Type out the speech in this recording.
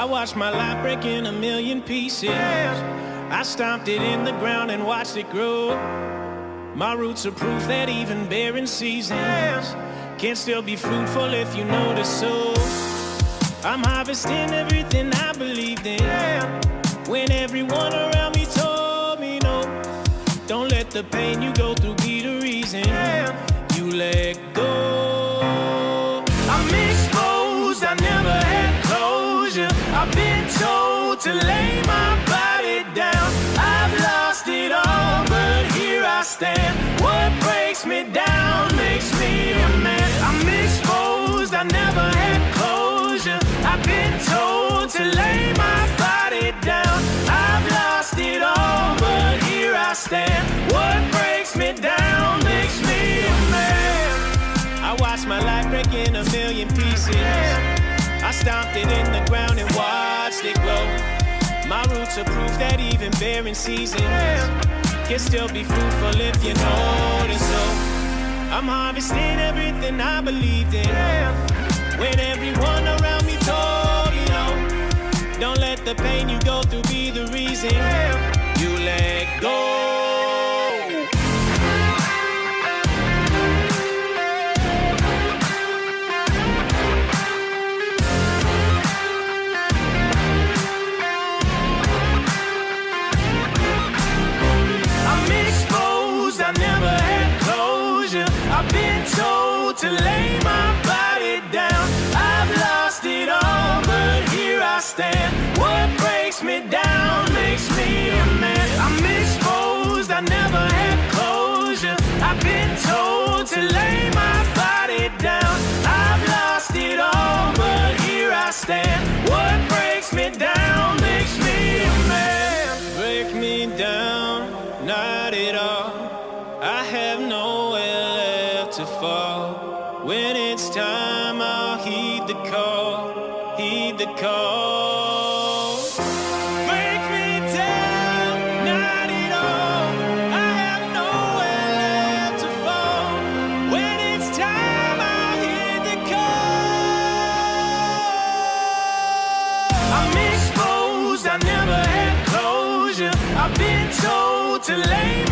watched my life break in a million pieces. I stomped it in the ground and watched it grow. My roots are proof that even barren seasons can still be fruitful if you know to sow. I'm harvesting everything I believed in when everyone around me told me no. Don't let the pain you go through be the reason you let go. I'm exposed, I never had closure. I've been told to lay my body down. I've lost it all, but here I stand. What breaks me down makes me a man. I'm exposed, I never had closure. I've been told to lay my body down. I've lost it all, but here I stand. What breaks me down makes me a man. I watched my life break in a million pieces. I stomped it in the ground and watched it grow. My roots are proof that even barren seasons can still be fruitful if you notice so. I'm harvesting everything I believed in when everyone around me told me no. Don't let the pain you go through be the reason you let go. I never had closure. I've been told to lay my body down. I've lost it all, but here I stand. What breaks me down makes me a man. I'm exposed, I never had closure. I've been told to lay my body down. I've lost it all, but here I stand. What breaks me down makes me a man. Break me down, not at all. I have nowhere left to fall. When it's time, I'll heed the call, heed the call. Break me down, not at all. I have nowhere left to fall. When it's time, I'll heed the call. I'm exposed, I never had closure. I've been told to lay